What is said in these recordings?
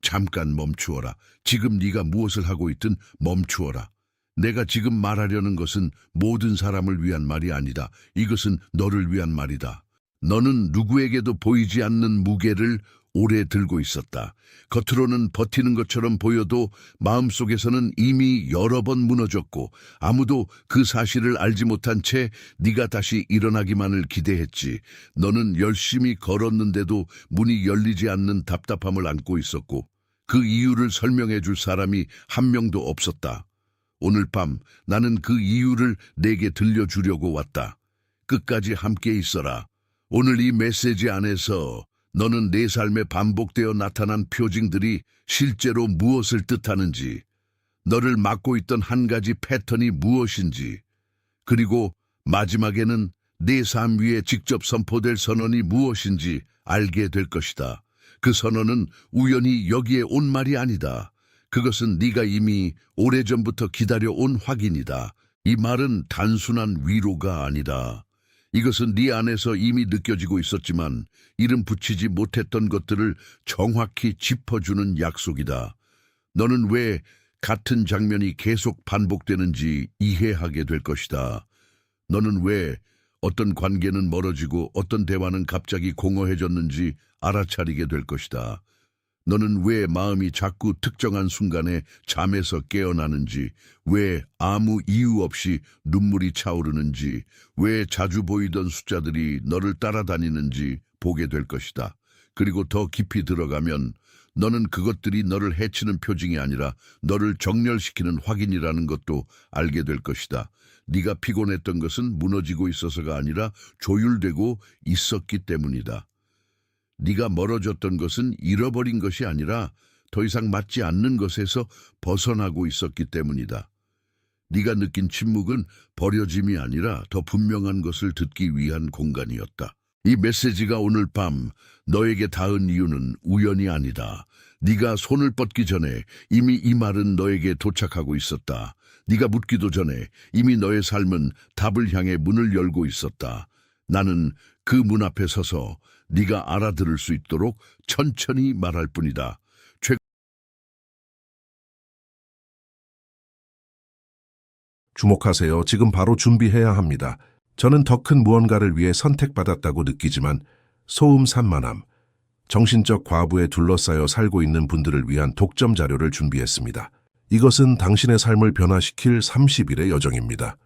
잠깐 멈추어라. 지금 네가 무엇을 하고 있든 멈추어라. 내가 지금 말하려는 것은 모든 사람을 위한 말이 아니다. 이것은 너를 위한 말이다. 너는 누구에게도 보이지 않는 무게를 오래 들고 있었다. 겉으로는 버티는 것처럼 보여도 마음속에서는 이미 여러 번 무너졌고 아무도 그 사실을 알지 못한 채 네가 다시 일어나기만을 기대했지. 너는 열심히 걸었는데도 문이 열리지 않는 답답함을 안고 있었고 그 이유를 설명해 줄 사람이 한 명도 없었다. 오늘 밤 나는 그 이유를 내게 들려주려고 왔다. 끝까지 함께 있어라. 오늘 이 메시지 안에서 너는 내 삶에 반복되어 나타난 표징들이 실제로 무엇을 뜻하는지, 너를 막고 있던 한 가지 패턴이 무엇인지, 그리고 마지막에는 내 삶 위에 직접 선포될 선언이 무엇인지 알게 될 것이다. 그 선언은 우연히 여기에 온 말이 아니다. 그것은 네가 이미 오래전부터 기다려온 확인이다. 이 말은 단순한 위로가 아니다. 이것은 네 안에서 이미 느껴지고 있었지만 이름 붙이지 못했던 것들을 정확히 짚어주는 약속이다. 너는 왜 같은 장면이 계속 반복되는지 이해하게 될 것이다. 너는 왜 어떤 관계는 멀어지고 어떤 대화는 갑자기 공허해졌는지 알아차리게 될 것이다. 너는 왜 마음이 자꾸 특정한 순간에 잠에서 깨어나는지, 왜 아무 이유 없이 눈물이 차오르는지, 왜 자주 보이던 숫자들이 너를 따라다니는지 보게 될 것이다. 그리고 더 깊이 들어가면 너는 그것들이 너를 해치는 표징이 아니라 너를 정렬시키는 확인이라는 것도 알게 될 것이다. 네가 피곤했던 것은 무너지고 있어서가 아니라 조율되고 있었기 때문이다. 네가 멀어졌던 것은 잃어버린 것이 아니라 더 이상 맞지 않는 것에서 벗어나고 있었기 때문이다. 네가 느낀 침묵은 버려짐이 아니라 더 분명한 것을 듣기 위한 공간이었다. 이 메시지가 오늘 밤 너에게 닿은 이유는 우연이 아니다. 네가 손을 뻗기 전에 이미 이 말은 너에게 도착하고 있었다. 네가 묻기도 전에 이미 너의 삶은 답을 향해 문을 열고 있었다. 나는 그 문 앞에 서서 네가 알아들을 수 있도록 천천히 말할 뿐이다. 주목하세요. 지금 바로 준비해야 합니다. 저는 더 큰 무언가를 위해 선택받았다고 느끼지만 소음 산만함, 정신적 과부에 둘러싸여 살고 있는 분들을 위한 독점 자료를 준비했습니다. 이것은 당신의 삶을 변화시킬 30일의 여정입니다.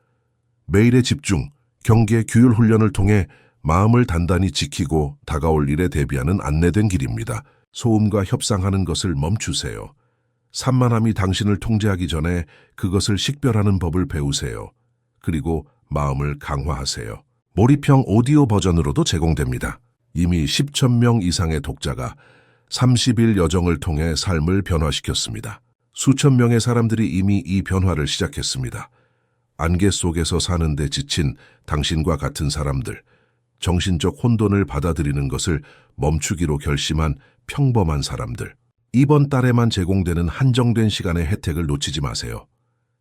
매일의 집중, 경계, 규율 훈련을 통해 마음을 단단히 지키고 다가올 일에 대비하는 안내된 길입니다. 소음과 협상하는 것을 멈추세요. 산만함이 당신을 통제하기 전에 그것을 식별하는 법을 배우세요. 그리고 마음을 강화하세요. 몰입형 오디오 버전으로도 제공됩니다. 이미 10천 명 이상의 독자가 30일 여정을 통해 삶을 변화시켰습니다. 수천 명의 사람들이 이미 이 변화를 시작했습니다. 안개 속에서 사는데 지친 당신과 같은 사람들, 정신적 혼돈을 받아들이는 것을 멈추기로 결심한 평범한 사람들. 이번 달에만 제공되는 한정된 시간의 혜택을 놓치지 마세요.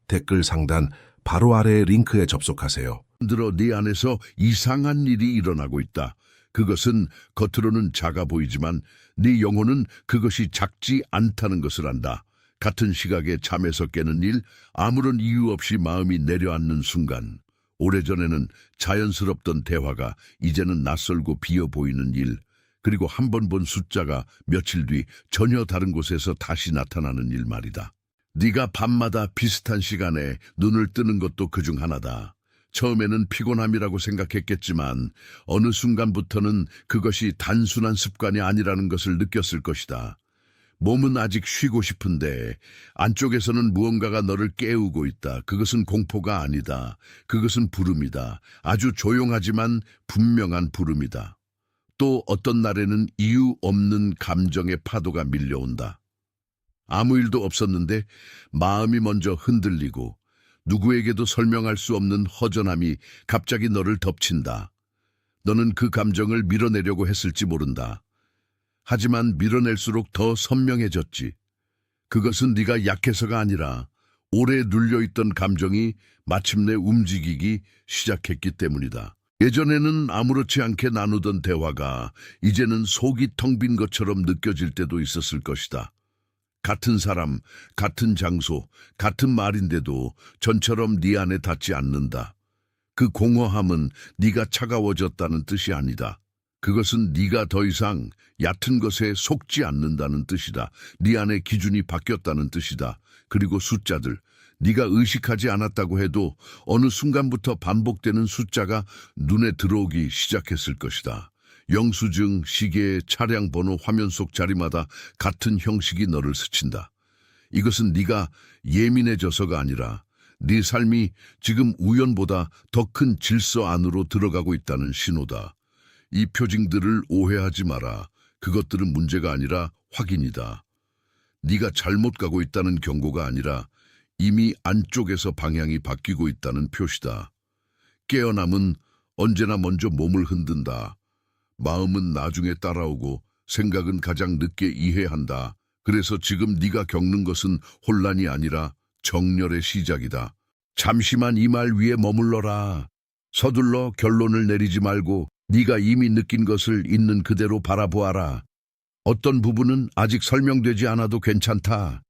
댓글 상단 바로 아래의 링크에 접속하세요. 들어 네 안에서 이상한 일이 일어나고 있다. 그것은 겉으로는 작아 보이지만 네 영혼은 그것이 작지 않다는 것을 안다. 같은 시각에 잠에서 깨는 일, 아무런 이유 없이 마음이 내려앉는 순간, 오래전에는 자연스럽던 대화가 이제는 낯설고 비어 보이는 일, 그리고 한 번 본 숫자가 며칠 뒤 전혀 다른 곳에서 다시 나타나는 일 말이다. 네가 밤마다 비슷한 시간에 눈을 뜨는 것도 그중 하나다. 처음에는 피곤함이라고 생각했겠지만 어느 순간부터는 그것이 단순한 습관이 아니라는 것을 느꼈을 것이다. 몸은 아직 쉬고 싶은데 안쪽에서는 무언가가 너를 깨우고 있다. 그것은 공포가 아니다. 그것은 부름이다. 아주 조용하지만 분명한 부름이다. 또 어떤 날에는 이유 없는 감정의 파도가 밀려온다. 아무 일도 없었는데 마음이 먼저 흔들리고 누구에게도 설명할 수 없는 허전함이 갑자기 너를 덮친다. 너는 그 감정을 밀어내려고 했을지 모른다. 하지만 밀어낼수록 더 선명해졌지. 그것은 네가 약해서가 아니라 오래 눌려있던 감정이 마침내 움직이기 시작했기 때문이다. 예전에는 아무렇지 않게 나누던 대화가 이제는 속이 텅 빈 것처럼 느껴질 때도 있었을 것이다. 같은 사람, 같은 장소, 같은 말인데도 전처럼 네 안에 닿지 않는다. 그 공허함은 네가 차가워졌다는 뜻이 아니다. 그것은 네가 더 이상 얕은 것에 속지 않는다는 뜻이다. 네 안의 기준이 바뀌었다는 뜻이다. 그리고 숫자들, 네가 의식하지 않았다고 해도 어느 순간부터 반복되는 숫자가 눈에 들어오기 시작했을 것이다. 영수증, 시계, 차량 번호, 화면 속 자리마다 같은 형식이 너를 스친다. 이것은 네가 예민해져서가 아니라 네 삶이 지금 우연보다 더 큰 질서 안으로 들어가고 있다는 신호다. 이 표징들을 오해하지 마라. 그것들은 문제가 아니라 확인이다. 네가 잘못 가고 있다는 경고가 아니라 이미 안쪽에서 방향이 바뀌고 있다는 표시다. 깨어남은 언제나 먼저 몸을 흔든다. 마음은 나중에 따라오고 생각은 가장 늦게 이해한다. 그래서 지금 네가 겪는 것은 혼란이 아니라 정렬의 시작이다. 잠시만 이 말 위에 머물러라. 서둘러 결론을 내리지 말고 네가 이미 느낀 것을 있는 그대로 바라보아라. 어떤 부분은 아직 설명되지 않아도 괜찮다.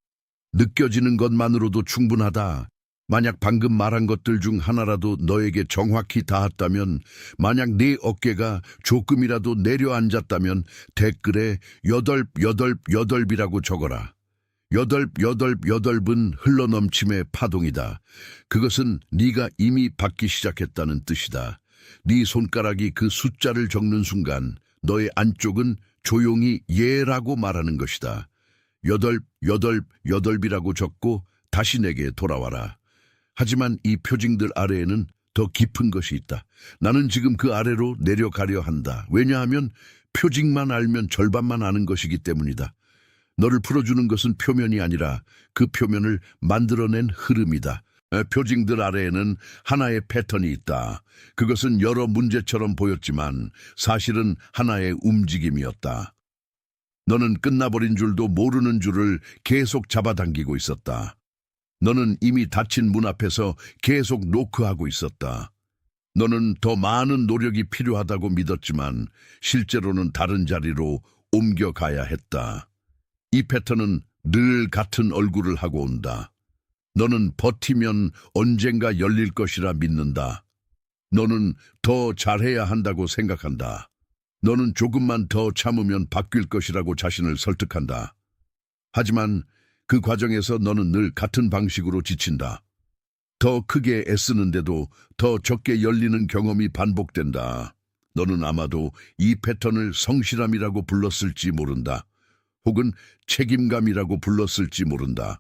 느껴지는 것만으로도 충분하다. 만약 방금 말한 것들 중 하나라도 너에게 정확히 닿았다면, 만약 네 어깨가 조금이라도 내려앉았다면 댓글에 여덟이라고 적어라. 여덟은 흘러넘침의 파동이다. 그것은 네가 이미 받기 시작했다는 뜻이다. 네 손가락이 그 숫자를 적는 순간 너의 안쪽은 조용히 예라고 말하는 것이다. 여덟이라고 적고 다시 내게 돌아와라. 하지만 이 표징들 아래에는 더 깊은 것이 있다. 나는 지금 그 아래로 내려가려 한다. 왜냐하면 표징만 알면 절반만 아는 것이기 때문이다. 너를 풀어주는 것은 표면이 아니라 그 표면을 만들어낸 흐름이다. 표징들 아래에는 하나의 패턴이 있다. 그것은 여러 문제처럼 보였지만 사실은 하나의 움직임이었다. 너는 끝나버린 줄도 모르는 줄을 계속 잡아당기고 있었다. 너는 이미 닫힌 문 앞에서 계속 노크하고 있었다. 너는 더 많은 노력이 필요하다고 믿었지만 실제로는 다른 자리로 옮겨가야 했다. 이 패턴은 늘 같은 얼굴을 하고 온다. 너는 버티면 언젠가 열릴 것이라 믿는다. 너는 더 잘해야 한다고 생각한다. 너는 조금만 더 참으면 바뀔 것이라고 자신을 설득한다. 하지만 그 과정에서 너는 늘 같은 방식으로 지친다. 더 크게 애쓰는데도 더 적게 열리는 경험이 반복된다. 너는 아마도 이 패턴을 성실함이라고 불렀을지 모른다. 혹은 책임감이라고 불렀을지 모른다.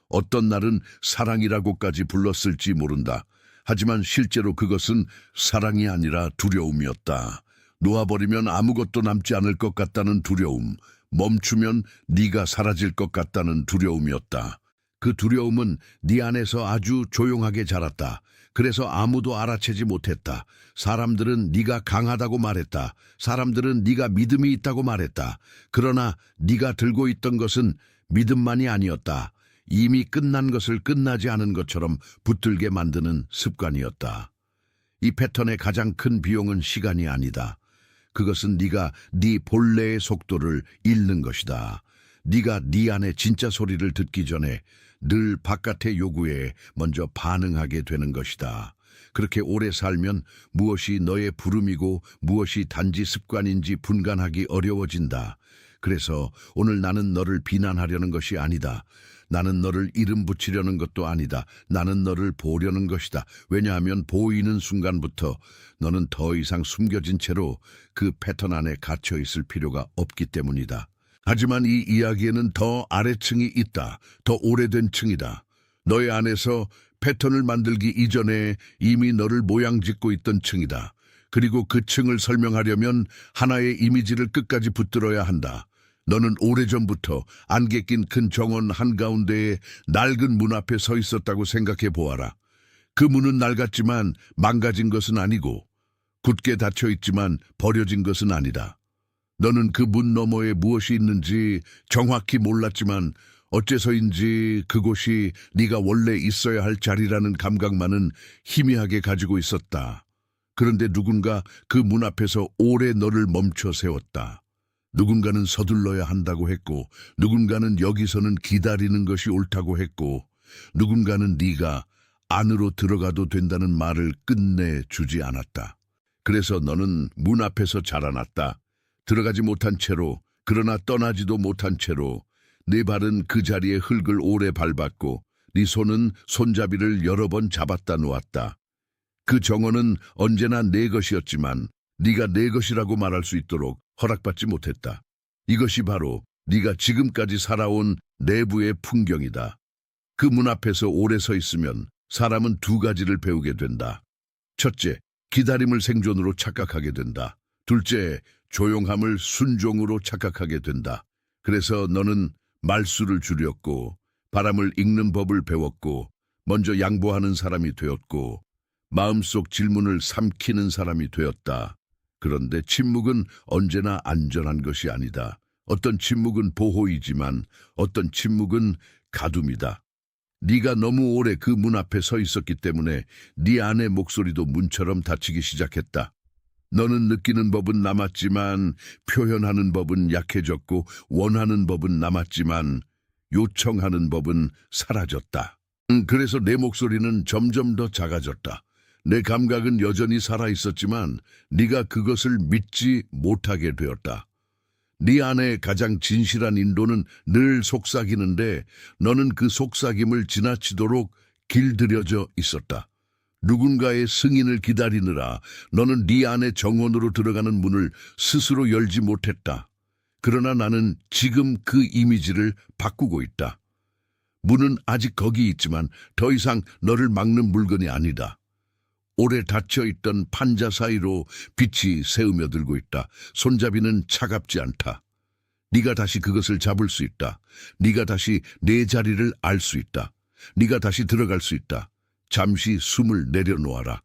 어떤 날은 사랑이라고까지 불렀을지 모른다. 하지만 실제로 그것은 사랑이 아니라 두려움이었다. 놓아버리면 아무것도 남지 않을 것 같다는 두려움, 멈추면 네가 사라질 것 같다는 두려움이었다. 그 두려움은 네 안에서 아주 조용하게 자랐다. 그래서 아무도 알아채지 못했다. 사람들은 네가 강하다고 말했다. 사람들은 네가 믿음이 있다고 말했다. 그러나 네가 들고 있던 것은 믿음만이 아니었다. 이미 끝난 것을 끝나지 않은 것처럼 붙들게 만드는 습관이었다. 이 패턴의 가장 큰 비용은 시간이 아니다. 그것은 네가 네 본래의 속도를 잃는 것이다. 네가 네 안의 진짜 소리를 듣기 전에 늘 바깥의 요구에 먼저 반응하게 되는 것이다. 그렇게 오래 살면 무엇이 너의 부름이고 무엇이 단지 습관인지 분간하기 어려워진다. 그래서 오늘 나는 너를 비난하려는 것이 아니다. 나는 너를 이름 붙이려는 것도 아니다. 나는 너를 보려는 것이다. 왜냐하면 보이는 순간부터 너는 더 이상 숨겨진 채로 그 패턴 안에 갇혀 있을 필요가 없기 때문이다. 하지만 이 이야기에는 더 아래층이 있다. 더 오래된 층이다. 너의 안에서 패턴을 만들기 이전에 이미 너를 모양짓고 있던 층이다. 그리고 그 층을 설명하려면 하나의 이미지를 끝까지 붙들어야 한다. 너는 오래전부터 안개 낀 큰 정원 한가운데에 낡은 문 앞에 서 있었다고 생각해 보아라. 그 문은 낡았지만 망가진 것은 아니고 굳게 닫혀 있지만 버려진 것은 아니다. 너는 그 문 너머에 무엇이 있는지 정확히 몰랐지만 어째서인지 그곳이 네가 원래 있어야 할 자리라는 감각만은 희미하게 가지고 있었다. 그런데 누군가 그 문 앞에서 오래 너를 멈춰 세웠다. 누군가는 서둘러야 한다고 했고, 누군가는 여기서는 기다리는 것이 옳다고 했고, 누군가는 네가 안으로 들어가도 된다는 말을 끝내주지 않았다. 그래서 너는 문 앞에서 자라났다. 들어가지 못한 채로, 그러나 떠나지도 못한 채로 네 발은 그 자리에 흙을 오래 밟았고 네 손은 손잡이를 여러 번 잡았다 놓았다. 그 정원은 언제나 내 것이었지만 네가 내 것이라고 말할 수 있도록 허락받지 못했다. 이것이 바로 네가 지금까지 살아온 내부의 풍경이다. 그 문 앞에서 오래 서 있으면 사람은 두 가지를 배우게 된다. 첫째, 기다림을 생존으로 착각하게 된다. 둘째, 조용함을 순종으로 착각하게 된다. 그래서 너는 말수를 줄였고 바람을 읽는 법을 배웠고 먼저 양보하는 사람이 되었고 마음속 질문을 삼키는 사람이 되었다. 그런데 침묵은 언제나 안전한 것이 아니다. 어떤 침묵은 보호이지만 어떤 침묵은 가둠이다. 네가 너무 오래 그 문 앞에 서 있었기 때문에 네 안의 목소리도 문처럼 닫히기 시작했다. 너는 느끼는 법은 남았지만 표현하는 법은 약해졌고 원하는 법은 남았지만 요청하는 법은 사라졌다. 그래서 내 목소리는 점점 더 작아졌다. 내 감각은 여전히 살아있었지만 네가 그것을 믿지 못하게 되었다. 네 안에 가장 진실한 인도는 늘 속삭이는데 너는 그 속삭임을 지나치도록 길들여져 있었다. 누군가의 승인을 기다리느라 너는 네 안의 정원으로 들어가는 문을 스스로 열지 못했다. 그러나 나는 지금 그 이미지를 바꾸고 있다. 문은 아직 거기 있지만 더 이상 너를 막는 물건이 아니다. 오래 닫혀있던 판자 사이로 빛이 새으며들고 있다. 손잡이는 차갑지 않다. 네가 다시 그것을 잡을 수 있다. 네가 다시 내 자리를 알 수 있다. 네가 다시 들어갈 수 있다. 잠시 숨을 내려놓아라.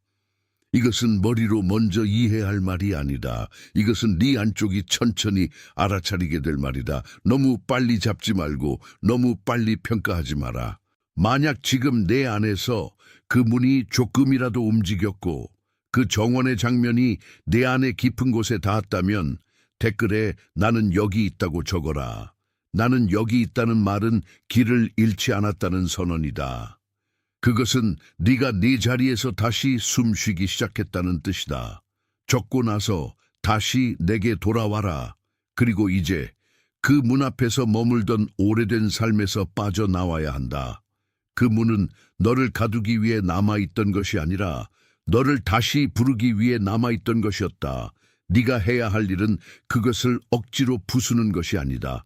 이것은 머리로 먼저 이해할 말이 아니다. 이것은 네 안쪽이 천천히 알아차리게 될 말이다. 너무 빨리 잡지 말고 너무 빨리 평가하지 마라. 만약 지금 내 안에서 그 문이 조금이라도 움직였고 그 정원의 장면이 내 안의 깊은 곳에 닿았다면 댓글에 나는 여기 있다고 적어라. 나는 여기 있다는 말은 길을 잃지 않았다는 선언이다. 그것은 네가 네 자리에서 다시 숨쉬기 시작했다는 뜻이다. 적고 나서 다시 내게 돌아와라. 그리고 이제 그 문 앞에서 머물던 오래된 삶에서 빠져나와야 한다. 그 문은 너를 가두기 위해 남아있던 것이 아니라 너를 다시 부르기 위해 남아있던 것이었다. 네가 해야 할 일은 그것을 억지로 부수는 것이 아니다.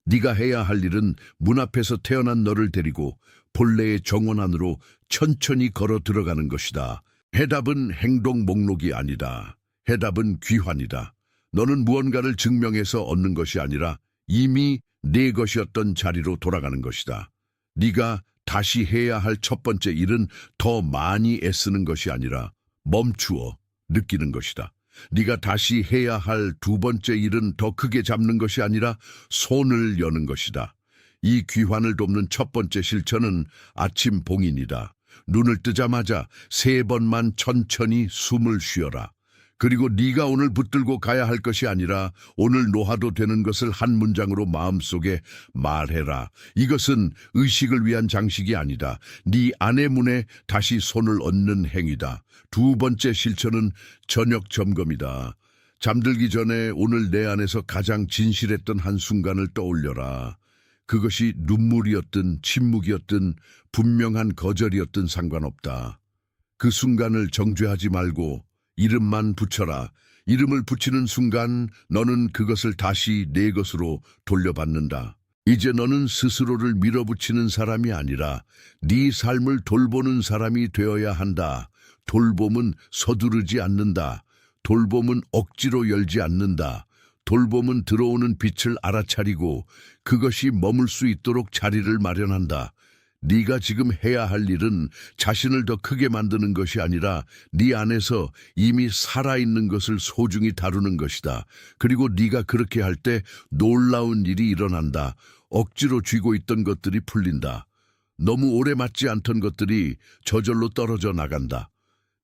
네가 해야 할 일은 문 앞에서 태어난 너를 데리고 본래의 정원 안으로 천천히 걸어 들어가는 것이다. 해답은 행동 목록이 아니다. 해답은 귀환이다. 너는 무언가를 증명해서 얻는 것이 아니라 이미 네 것이었던 자리로 돌아가는 것이다. 네가 다시 해야 할 첫 번째 일은 더 많이 애쓰는 것이 아니라 멈추어 느끼는 것이다. 네가 다시 해야 할 두 번째 일은 더 크게 잡는 것이 아니라 손을 여는 것이다. 이 귀환을 돕는 첫 번째 실천은 아침 봉인이다. 눈을 뜨자마자 3번만 천천히 숨을 쉬어라. 그리고 네가 오늘 붙들고 가야 할 것이 아니라 오늘 놓아도 되는 것을 한 문장으로 마음속에 말해라. 이것은 의식을 위한 장식이 아니다. 네 안의 문에 다시 손을 얹는 행위다. 두 번째 실천은 저녁 점검이다. 잠들기 전에 오늘 내 안에서 가장 진실했던 한순간을 떠올려라. 그것이 눈물이었든 침묵이었든 분명한 거절이었든 상관없다. 그 순간을 정죄하지 말고 이름만 붙여라. 이름을 붙이는 순간 너는 그것을 다시 내 것으로 돌려받는다. 이제 너는 스스로를 밀어붙이는 사람이 아니라 네 삶을 돌보는 사람이 되어야 한다. 돌봄은 서두르지 않는다. 돌봄은 억지로 열지 않는다. 돌봄은 들어오는 빛을 알아차리고 그것이 머물 수 있도록 자리를 마련한다. 네가 지금 해야 할 일은 자신을 더 크게 만드는 것이 아니라 네 안에서 이미 살아있는 것을 소중히 다루는 것이다. 그리고 네가 그렇게 할 때 놀라운 일이 일어난다. 억지로 쥐고 있던 것들이 풀린다. 너무 오래 맞지 않던 것들이 저절로 떨어져 나간다.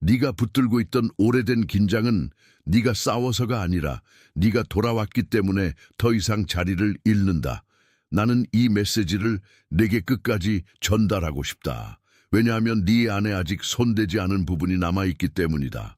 네가 붙들고 있던 오래된 긴장은 네가 싸워서가 아니라 네가 돌아왔기 때문에 더 이상 자리를 잃는다. 나는 이 메시지를 내게 끝까지 전달하고 싶다. 왜냐하면 네 안에 아직 손대지 않은 부분이 남아있기 때문이다.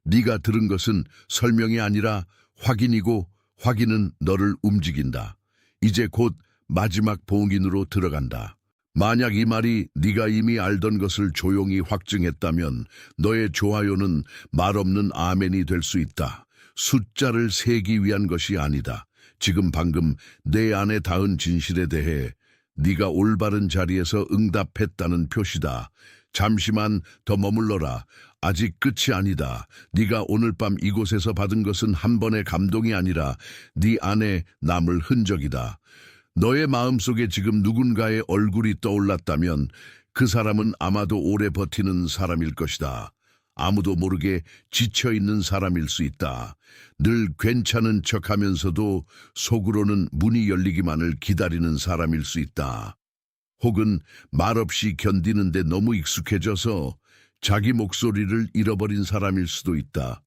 네가 들은 것은 설명이 아니라 확인이고 확인은 너를 움직인다. 이제 곧 마지막 봉인으로 들어간다. 만약 이 말이 네가 이미 알던 것을 조용히 확증했다면 너의 좋아요는 말없는 아멘이 될 수 있다. 숫자를 세기 위한 것이 아니다. 지금 방금 내 안에 닿은 진실에 대해 네가 올바른 자리에서 응답했다는 표시다. 잠시만 더 머물러라. 아직 끝이 아니다. 네가 오늘 밤 이곳에서 받은 것은 한 번의 감동이 아니라 네 안에 남을 흔적이다. 너의 마음속에 지금 누군가의 얼굴이 떠올랐다면 그 사람은 아마도 오래 버티는 사람일 것이다. 아무도 모르게 지쳐있는 사람일 수 있다. 늘 괜찮은 척하면서도 속으로는 문이 열리기만을 기다리는 사람일 수 있다. 혹은 말없이 견디는데 너무 익숙해져서 자기 목소리를 잃어버린 사람일 수도 있다.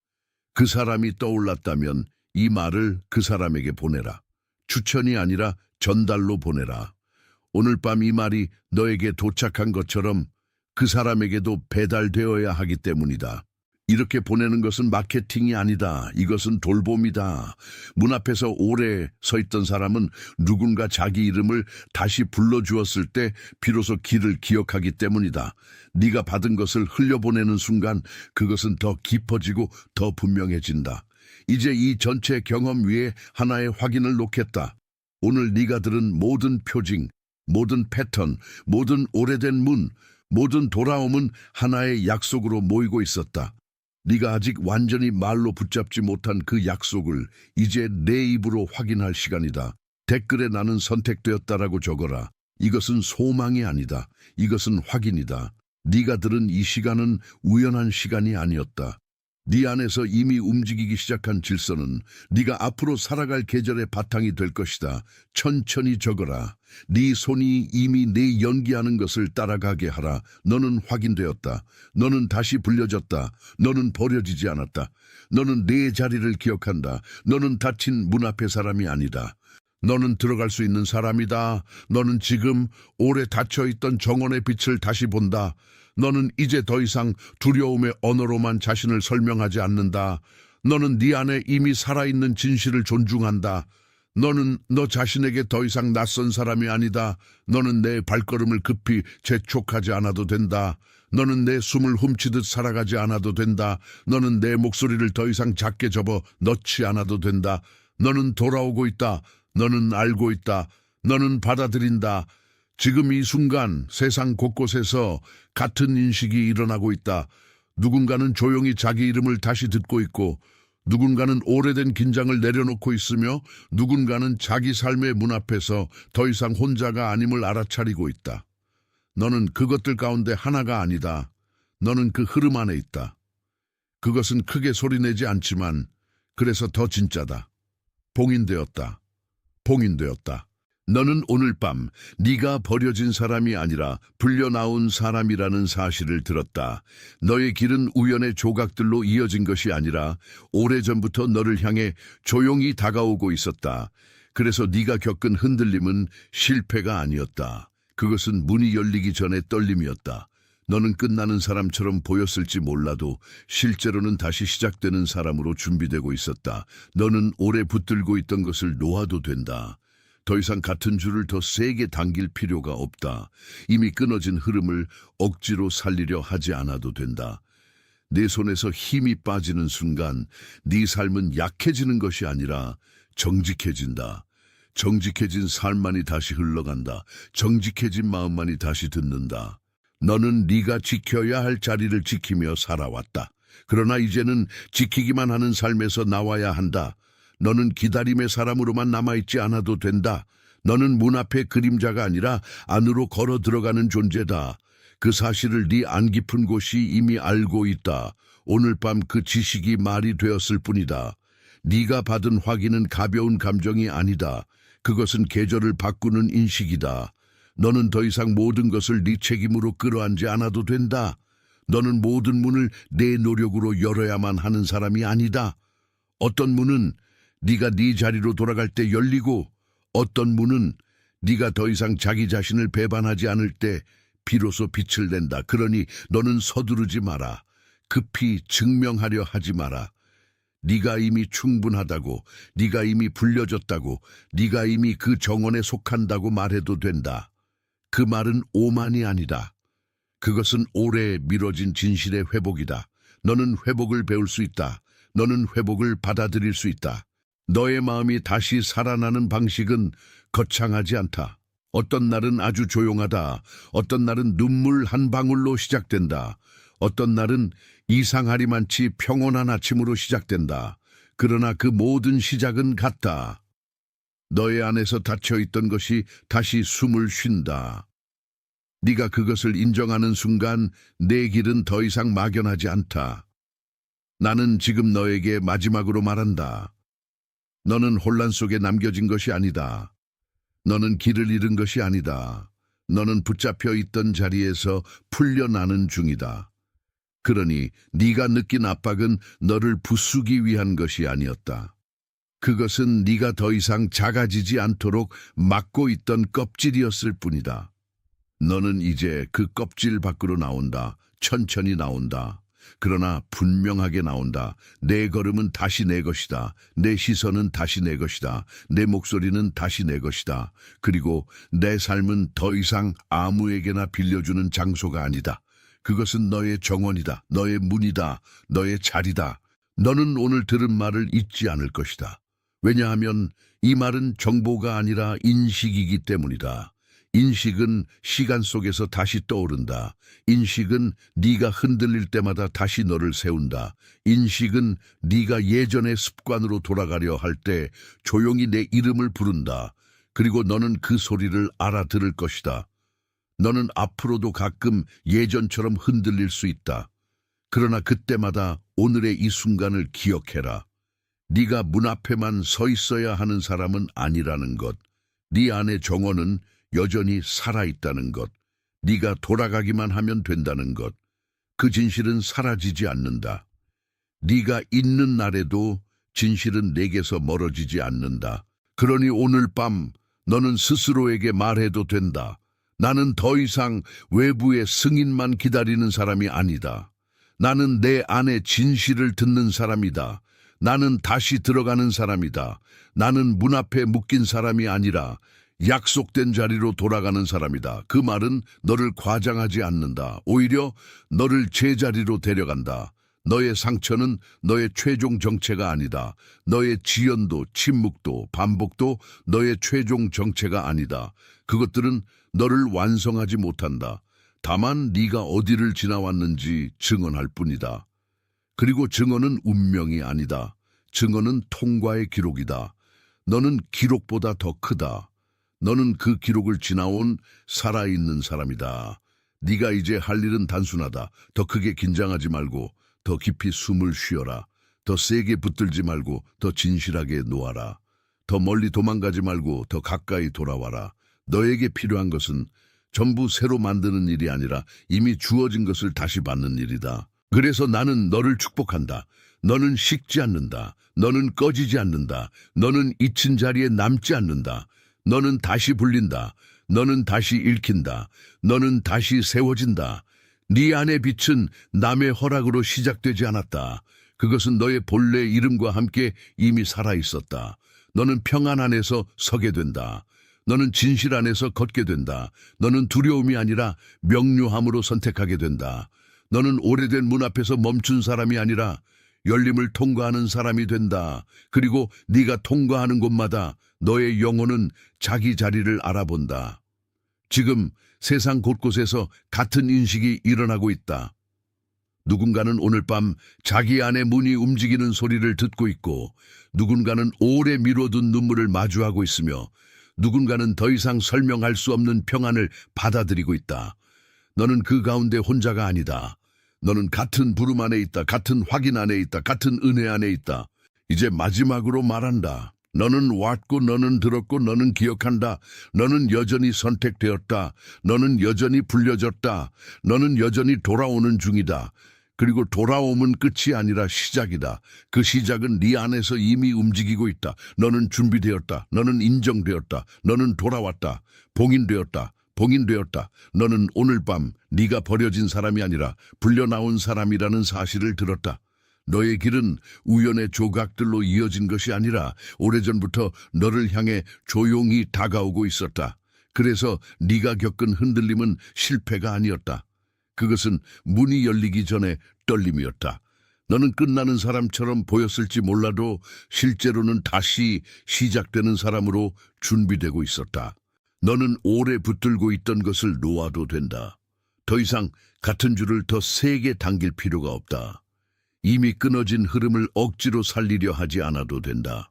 그 사람이 떠올랐다면 이 말을 그 사람에게 보내라. 추천이 아니라 전달로 보내라. 오늘 밤 이 말이 너에게 도착한 것처럼 그 사람에게도 배달되어야 하기 때문이다. 이렇게 보내는 것은 마케팅이 아니다. 이것은 돌봄이다. 문 앞에서 오래 서 있던 사람은 누군가 자기 이름을 다시 불러주었을 때 비로소 길을 기억하기 때문이다. 네가 받은 것을 흘려보내는 순간 그것은 더 깊어지고 더 분명해진다. 이제 이 전체 경험 위에 하나의 확인을 놓겠다. 오늘 네가 들은 모든 표징, 모든 패턴, 모든 오래된 문, 모든 돌아옴은 하나의 약속으로 모이고 있었다. 네가 아직 완전히 말로 붙잡지 못한 그 약속을 이제 내 입으로 확인할 시간이다. 댓글에 나는 선택되었다라고 적어라. 이것은 소망이 아니다. 이것은 확인이다. 네가 들은 이 시간은 우연한 시간이 아니었다. 네 안에서 이미 움직이기 시작한 질서는 네가 앞으로 살아갈 계절의 바탕이 될 것이다. 천천히 적어라. 네 손이 이미 내 연기하는 것을 따라가게 하라. 너는 확인되었다. 너는 다시 불려졌다. 너는 버려지지 않았다. 너는 내 자리를 기억한다. 너는 닫힌 문 앞의 사람이 아니다. 너는 들어갈 수 있는 사람이다. 너는 지금 오래 닫혀있던 정원의 빛을 다시 본다. 너는 이제 더 이상 두려움의 언어로만 자신을 설명하지 않는다. 너는 네 안에 이미 살아있는 진실을 존중한다. 너는 너 자신에게 더 이상 낯선 사람이 아니다. 너는 내 발걸음을 급히 재촉하지 않아도 된다. 너는 내 숨을 훔치듯 살아가지 않아도 된다. 너는 내 목소리를 더 이상 작게 접어 넣지 않아도 된다. 너는 돌아오고 있다. 너는 알고 있다. 너는 받아들인다. 지금 이 순간 세상 곳곳에서 같은 인식이 일어나고 있다. 누군가는 조용히 자기 이름을 다시 듣고 있고 누군가는 오래된 긴장을 내려놓고 있으며 누군가는 자기 삶의 문 앞에서 더 이상 혼자가 아님을 알아차리고 있다. 너는 그것들 가운데 하나가 아니다. 너는 그 흐름 안에 있다. 그것은 크게 소리내지 않지만 그래서 더 진짜다. 봉인되었다. 봉인되었다. 너는 오늘 밤 네가 버려진 사람이 아니라 불려나온 사람이라는 사실을 들었다. 너의 길은 우연의 조각들로 이어진 것이 아니라 오래전부터 너를 향해 조용히 다가오고 있었다. 그래서 네가 겪은 흔들림은 실패가 아니었다. 그것은 문이 열리기 전의 떨림이었다. 너는 끝나는 사람처럼 보였을지 몰라도 실제로는 다시 시작되는 사람으로 준비되고 있었다. 너는 오래 붙들고 있던 것을 놓아도 된다. 더 이상 같은 줄을 더 세게 당길 필요가 없다. 이미 끊어진 흐름을 억지로 살리려 하지 않아도 된다. 내 손에서 힘이 빠지는 순간 네 삶은 약해지는 것이 아니라 정직해진다. 정직해진 삶만이 다시 흘러간다. 정직해진 마음만이 다시 듣는다. 너는 네가 지켜야 할 자리를 지키며 살아왔다. 그러나 이제는 지키기만 하는 삶에서 나와야 한다. 너는 기다림의 사람으로만 남아있지 않아도 된다. 너는 문 앞의 그림자가 아니라 안으로 걸어 들어가는 존재다. 그 사실을 네 안 깊은 곳이 이미 알고 있다. 오늘 밤 그 지식이 말이 되었을 뿐이다. 네가 받은 확인은 가벼운 감정이 아니다. 그것은 계절을 바꾸는 인식이다. 너는 더 이상 모든 것을 네 책임으로 끌어안지 않아도 된다. 너는 모든 문을 내 노력으로 열어야만 하는 사람이 아니다. 어떤 문은 네가 네 자리로 돌아갈 때 열리고 어떤 문은 네가 더 이상 자기 자신을 배반하지 않을 때 비로소 빛을 낸다. 그러니 너는 서두르지 마라. 급히 증명하려 하지 마라. 네가 이미 충분하다고, 네가 이미 불려졌다고, 네가 이미 그 정원에 속한다고 말해도 된다. 그 말은 오만이 아니다. 그것은 오래 미뤄진 진실의 회복이다. 너는 회복을 배울 수 있다. 너는 회복을 받아들일 수 있다. 너의 마음이 다시 살아나는 방식은 거창하지 않다. 어떤 날은 아주 조용하다. 어떤 날은 눈물 한 방울로 시작된다. 어떤 날은 이상하리만치 평온한 아침으로 시작된다. 그러나 그 모든 시작은 같다. 너의 안에서 닫혀있던 것이 다시 숨을 쉰다. 네가 그것을 인정하는 순간 내 길은 더 이상 막연하지 않다. 나는 지금 너에게 마지막으로 말한다. 너는 혼란 속에 남겨진 것이 아니다. 너는 길을 잃은 것이 아니다. 너는 붙잡혀 있던 자리에서 풀려나는 중이다. 그러니 네가 느낀 압박은 너를 부수기 위한 것이 아니었다. 그것은 네가 더 이상 작아지지 않도록 막고 있던 껍질이었을 뿐이다. 너는 이제 그 껍질 밖으로 나온다. 천천히 나온다. 그러나 분명하게 나온다. 내 걸음은 다시 내 것이다. 내 시선은 다시 내 것이다. 내 목소리는 다시 내 것이다. 그리고 내 삶은 더 이상 아무에게나 빌려주는 장소가 아니다. 그것은 너의 정원이다. 너의 문이다. 너의 자리다. 너는 오늘 들은 말을 잊지 않을 것이다. 왜냐하면 이 말은 정보가 아니라 인식이기 때문이다. 인식은 시간 속에서 다시 떠오른다. 인식은 네가 흔들릴 때마다 다시 너를 세운다. 인식은 네가 예전의 습관으로 돌아가려 할 때 조용히 내 이름을 부른다. 그리고 너는 그 소리를 알아들을 것이다. 너는 앞으로도 가끔 예전처럼 흔들릴 수 있다. 그러나 그때마다 오늘의 이 순간을 기억해라. 네가 문 앞에만 서 있어야 하는 사람은 아니라는 것. 네 안의 정원은 여전히 살아있다는 것. 네가 돌아가기만 하면 된다는 것. 그 진실은 사라지지 않는다. 네가 있는 날에도 진실은 내게서 멀어지지 않는다. 그러니 오늘 밤 너는 스스로에게 말해도 된다. 나는 더 이상 외부의 승인만 기다리는 사람이 아니다. 나는 내 안의 진실을 듣는 사람이다. 나는 다시 들어가는 사람이다. 나는 문 앞에 묶인 사람이 아니라 약속된 자리로 돌아가는 사람이다. 그 말은 너를 과장하지 않는다. 오히려 너를 제자리로 데려간다. 너의 상처는 너의 최종 정체가 아니다. 너의 지연도, 침묵도, 반복도 너의 최종 정체가 아니다. 그것들은 너를 완성하지 못한다. 다만 네가 어디를 지나왔는지 증언할 뿐이다. 그리고 증언은 운명이 아니다. 증언은 통과의 기록이다. 너는 기록보다 더 크다. 너는 그 기록을 지나온 살아있는 사람이다. 네가 이제 할 일은 단순하다. 더 크게 긴장하지 말고 더 깊이 숨을 쉬어라. 더 세게 붙들지 말고 더 진실하게 놓아라. 더 멀리 도망가지 말고 더 가까이 돌아와라. 너에게 필요한 것은 전부 새로 만드는 일이 아니라 이미 주어진 것을 다시 받는 일이다. 그래서 나는 너를 축복한다. 너는 식지 않는다. 너는 꺼지지 않는다. 너는 잊힌 자리에 남지 않는다. 너는 다시 불린다. 너는 다시 읽힌다. 너는 다시 세워진다. 네 안의 빛은 남의 허락으로 시작되지 않았다. 그것은 너의 본래 이름과 함께 이미 살아있었다. 너는 평안 안에서 서게 된다. 너는 진실 안에서 걷게 된다. 너는 두려움이 아니라 명료함으로 선택하게 된다. 너는 오래된 문 앞에서 멈춘 사람이 아니라 열림을 통과하는 사람이 된다. 그리고 네가 통과하는 곳마다 너의 영혼은 자기 자리를 알아본다. 지금 세상 곳곳에서 같은 인식이 일어나고 있다. 누군가는 오늘 밤 자기 안의 문이 움직이는 소리를 듣고 있고, 누군가는 오래 미뤄둔 눈물을 마주하고 있으며, 누군가는 더 이상 설명할 수 없는 평안을 받아들이고 있다. 너는 그 가운데 혼자가 아니다. 너는 같은 부름 안에 있다. 같은 확인 안에 있다. 같은 은혜 안에 있다. 이제 마지막으로 말한다. 너는 왔고 너는 들었고 너는 기억한다. 너는 여전히 선택되었다. 너는 여전히 불려졌다. 너는 여전히 돌아오는 중이다. 그리고 돌아옴은 끝이 아니라 시작이다. 그 시작은 네 안에서 이미 움직이고 있다. 너는 준비되었다. 너는 인정되었다. 너는 돌아왔다. 봉인되었다. 봉인되었다. 너는 오늘 밤 네가 버려진 사람이 아니라 불려나온 사람이라는 사실을 들었다. 너의 길은 우연의 조각들로 이어진 것이 아니라 오래전부터 너를 향해 조용히 다가오고 있었다. 그래서 네가 겪은 흔들림은 실패가 아니었다. 그것은 문이 열리기 전에 떨림이었다. 너는 끝나는 사람처럼 보였을지 몰라도 실제로는 다시 시작되는 사람으로 준비되고 있었다. 너는 오래 붙들고 있던 것을 놓아도 된다. 더 이상 같은 줄을 더 세게 당길 필요가 없다. 이미 끊어진 흐름을 억지로 살리려 하지 않아도 된다.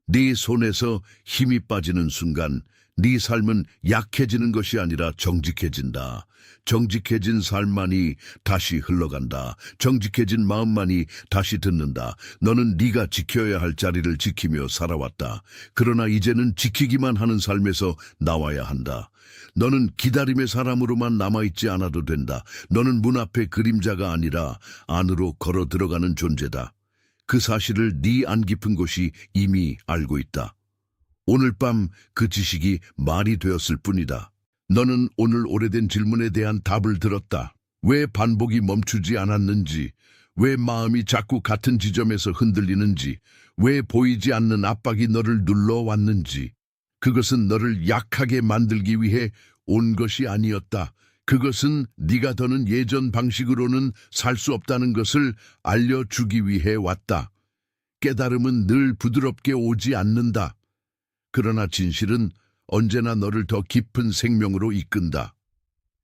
네 손에서 힘이 빠지는 순간 네 삶은 약해지는 것이 아니라 정직해진다. 정직해진 삶만이 다시 흘러간다. 정직해진 마음만이 다시 듣는다. 너는 네가 지켜야 할 자리를 지키며 살아왔다. 그러나 이제는 지키기만 하는 삶에서 나와야 한다. 너는 기다림의 사람으로만 남아있지 않아도 된다. 너는 문 앞의 그림자가 아니라 안으로 걸어 들어가는 존재다. 그 사실을 네 안 깊은 곳이 이미 알고 있다. 오늘 밤 그 지식이 말이 되었을 뿐이다. 너는 오늘 오래된 질문에 대한 답을 들었다. 왜 반복이 멈추지 않았는지, 왜 마음이 자꾸 같은 지점에서 흔들리는지, 왜 보이지 않는 압박이 너를 눌러왔는지. 그것은 너를 약하게 만들기 위해 온 것이 아니었다. 그것은 네가 더는 예전 방식으로는 살 수 없다는 것을 알려주기 위해 왔다. 깨달음은 늘 부드럽게 오지 않는다. 그러나 진실은 언제나 너를 더 깊은 생명으로 이끈다.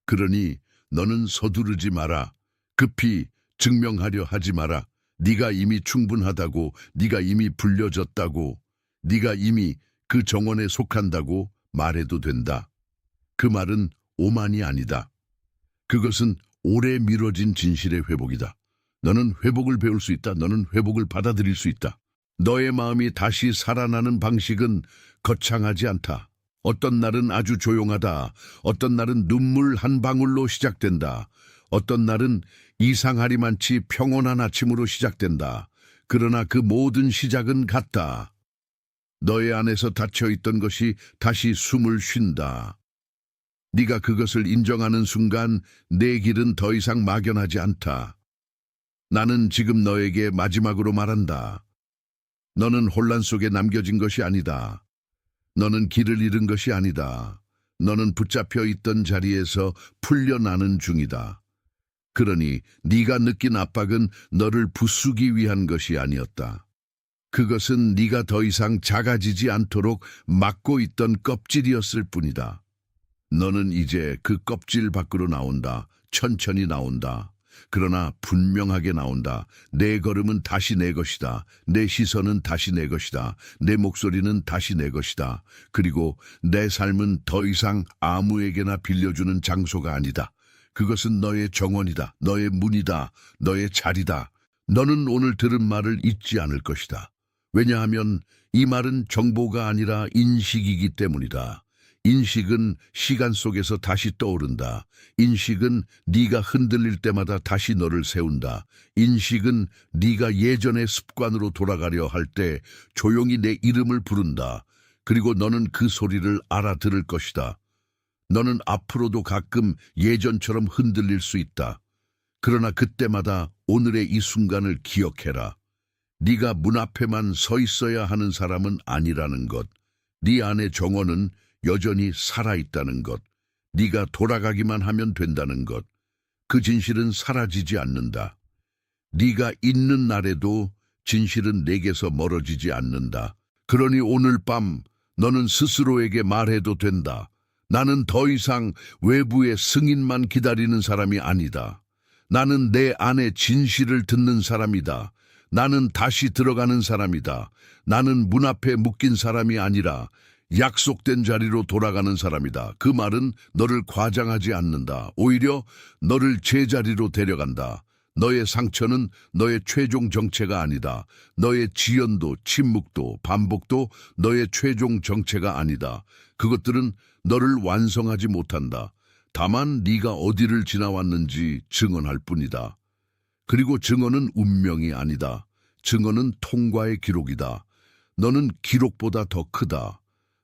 그러니 너는 서두르지 마라. 급히 증명하려 하지 마라. 네가 이미 충분하다고, 네가 이미 불려졌다고, 네가 이미 그 정원에 속한다고 말해도 된다. 그 말은 오만이 아니다. 그것은 오래 미뤄진 진실의 회복이다. 너는 회복을 배울 수 있다. 너는 회복을 받아들일 수 있다. 너의 마음이 다시 살아나는 방식은 거창하지 않다. 어떤 날은 아주 조용하다. 어떤 날은 눈물 한 방울로 시작된다. 어떤 날은 이상하리만치 평온한 아침으로 시작된다. 그러나 그 모든 시작은 같다. 너의 안에서 닫혀있던 것이 다시 숨을 쉰다. 네가 그것을 인정하는 순간 내 길은 더 이상 막연하지 않다. 나는 지금 너에게 마지막으로 말한다. 너는 혼란 속에 남겨진 것이 아니다. 너는 길을 잃은 것이 아니다. 너는 붙잡혀 있던 자리에서 풀려나는 중이다. 그러니 네가 느낀 압박은 너를 부수기 위한 것이 아니었다. 그것은 네가 더 이상 작아지지 않도록 막고 있던 껍질이었을 뿐이다. 너는 이제 그 껍질 밖으로 나온다. 천천히 나온다. 그러나 분명하게 나온다. 내 걸음은 다시 내 것이다. 내 시선은 다시 내 것이다. 내 목소리는 다시 내 것이다. 그리고 내 삶은 더 이상 아무에게나 빌려주는 장소가 아니다. 그것은 너의 정원이다. 너의 문이다. 너의 자리다. 너는 오늘 들은 말을 잊지 않을 것이다. 왜냐하면 이 말은 정보가 아니라 인식이기 때문이다. 인식은 시간 속에서 다시 떠오른다. 인식은 네가 흔들릴 때마다 다시 너를 세운다. 인식은 네가 예전의 습관으로 돌아가려 할 때 조용히 내 이름을 부른다. 그리고 너는 그 소리를 알아들을 것이다. 너는 앞으로도 가끔 예전처럼 흔들릴 수 있다. 그러나 그때마다 오늘의 이 순간을 기억해라. 네가 문 앞에만 서 있어야 하는 사람은 아니라는 것. 네 안의 정원은 여전히 살아있다는 것. 네가 돌아가기만 하면 된다는 것. 그 진실은 사라지지 않는다. 네가 있는 날에도 진실은 내게서 멀어지지 않는다. 그러니 오늘 밤 너는 스스로에게 말해도 된다. 나는 더 이상 외부의 승인만 기다리는 사람이 아니다. 나는 내 안의 진실을 듣는 사람이다. 나는 다시 들어가는 사람이다. 나는 문 앞에 묶인 사람이 아니라 약속된 자리로 돌아가는 사람이다. 그 말은 너를 과장하지 않는다. 오히려 너를 제자리로 데려간다. 너의 상처는 너의 최종 정체가 아니다. 너의 지연도, 침묵도, 반복도 너의 최종 정체가 아니다. 그것들은 너를 완성하지 못한다. 다만 네가 어디를 지나왔는지 증언할 뿐이다. 그리고 증언은 운명이 아니다. 증언은 통과의 기록이다. 너는 기록보다 더 크다.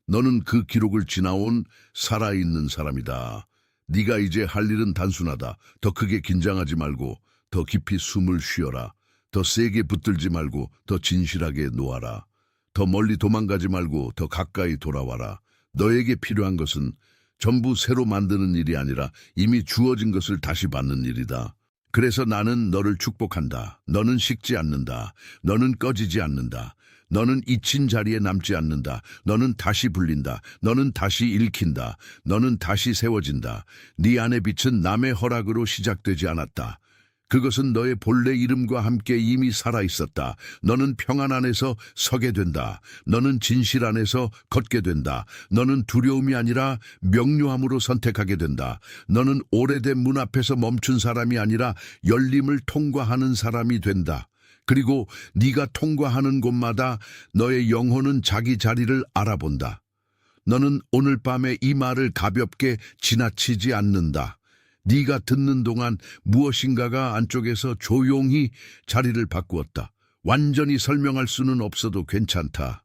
너는 그 기록을 지나온 살아있는 사람이다. 네가 이제 할 일은 단순하다. 더 크게 긴장하지 말고 더 깊이 숨을 쉬어라. 더 세게 붙들지 말고 더 진실하게 놓아라. 더 멀리 도망가지 말고 더 가까이 돌아와라. 너에게 필요한 것은 전부 새로 만드는 일이 아니라 이미 주어진 것을 다시 받는 일이다. 그래서 나는 너를 축복한다. 너는 식지 않는다. 너는 꺼지지 않는다. 너는 잊힌 자리에 남지 않는다. 너는 다시 불린다. 너는 다시 읽힌다. 너는 다시 세워진다. 네 안의 빛은 남의 허락으로 시작되지 않았다. 그것은 너의 본래 이름과 함께 이미 살아있었다. 너는 평안 안에서 서게 된다. 너는 진실 안에서 걷게 된다. 너는 두려움이 아니라 명료함으로 선택하게 된다. 너는 오래된 문 앞에서 멈춘 사람이 아니라 열림을 통과하는 사람이 된다. 그리고 네가 통과하는 곳마다 너의 영혼은 자기 자리를 알아본다. 너는 오늘 밤에 이 말을 가볍게 지나치지 않는다. 네가 듣는 동안 무엇인가가 안쪽에서 조용히 자리를 바꾸었다. 완전히 설명할 수는 없어도 괜찮다.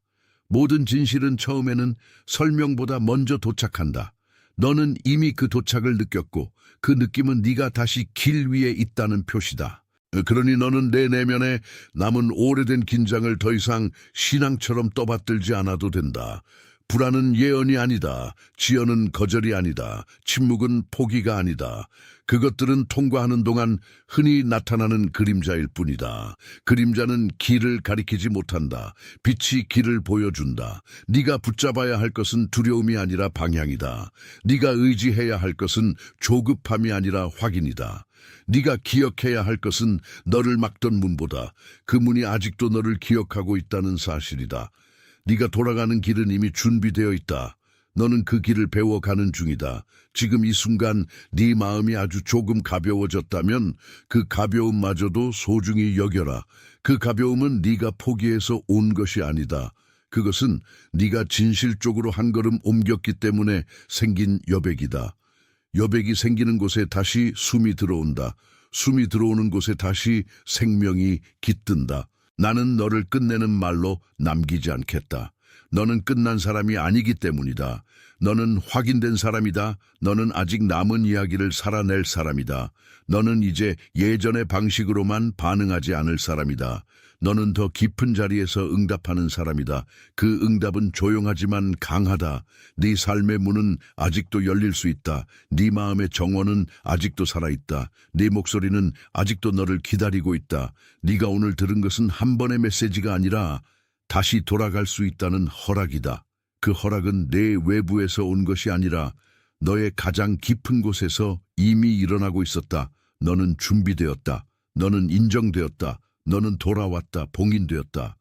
모든 진실은 처음에는 설명보다 먼저 도착한다. 너는 이미 그 도착을 느꼈고 그 느낌은 네가 다시 길 위에 있다는 표시다. 그러니 너는 내 내면에 남은 오래된 긴장을 더 이상 신앙처럼 떠받들지 않아도 된다. 불안은 예언이 아니다. 지연은 거절이 아니다. 침묵은 포기가 아니다. 그것들은 통과하는 동안 흔히 나타나는 그림자일 뿐이다. 그림자는 길을 가리키지 못한다. 빛이 길을 보여준다. 네가 붙잡아야 할 것은 두려움이 아니라 방향이다. 네가 의지해야 할 것은 조급함이 아니라 확인이다. 네가 기억해야 할 것은 너를 막던 문보다 그 문이 아직도 너를 기억하고 있다는 사실이다. 네가 돌아가는 길은 이미 준비되어 있다. 너는 그 길을 배워가는 중이다. 지금 이 순간 네 마음이 아주 조금 가벼워졌다면 그 가벼움마저도 소중히 여겨라. 그 가벼움은 네가 포기해서 온 것이 아니다. 그것은 네가 진실 쪽으로 한 걸음 옮겼기 때문에 생긴 여백이다. 여백이 생기는 곳에 다시 숨이 들어온다. 숨이 들어오는 곳에 다시 생명이 깃든다. 나는 너를 끝내는 말로 남기지 않겠다. 너는 끝난 사람이 아니기 때문이다. 너는 확인된 사람이다. 너는 아직 남은 이야기를 살아낼 사람이다. 너는 이제 예전의 방식으로만 반응하지 않을 사람이다. 너는 더 깊은 자리에서 응답하는 사람이다. 그 응답은 조용하지만 강하다. 네 삶의 문은 아직도 열릴 수 있다. 네 마음의 정원은 아직도 살아있다. 네 목소리는 아직도 너를 기다리고 있다. 네가 오늘 들은 것은 한 번의 메시지가 아니라 다시 돌아갈 수 있다는 허락이다. 그 허락은 내 외부에서 온 것이 아니라 너의 가장 깊은 곳에서 이미 일어나고 있었다. 너는 준비되었다. 너는 인정되었다. 너는 돌아왔다. 봉인되었다.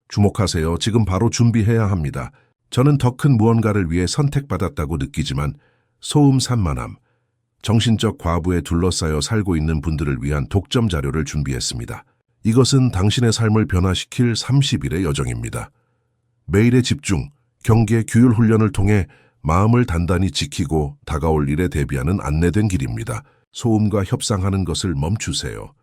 주목하세요. 지금 바로 준비해야 합니다. 저는 더 큰 무언가를 위해 선택받았다고 느끼지만 소음 산만함, 정신적 과부에 둘러싸여 살고 있는 분들을 위한 독점 자료를 준비했습니다. 이것은 당신의 삶을 변화시킬 30일의 여정입니다. 매일의 집중, 경계, 규율 훈련을 통해 마음을 단단히 지키고 다가올 일에 대비하는 안내된 길입니다. 소음과 협상하는 것을 멈추세요.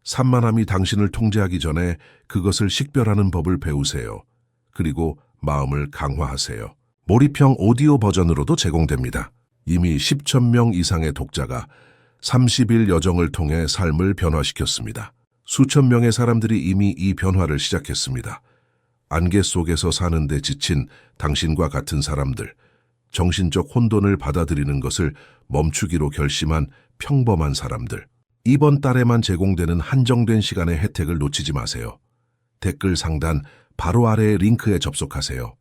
산만함이 당신을 통제하기 전에 그것을 식별하는 법을 배우세요. 그리고 마음을 강화하세요. 몰입형 오디오 버전으로도 제공됩니다. 이미 10,000명 이상의 독자가 30일 여정을 통해 삶을 변화시켰습니다. 수천 명의 사람들이 이미 이 변화를 시작했습니다. 안개 속에서 사는데 지친 당신과 같은 사람들, 정신적 혼돈을 받아들이는 것을 멈추기로 결심한 평범한 사람들. 이번 달에만 제공되는 한정된 시간의 혜택을 놓치지 마세요. 댓글 상단 바로 아래의 링크에 접속하세요.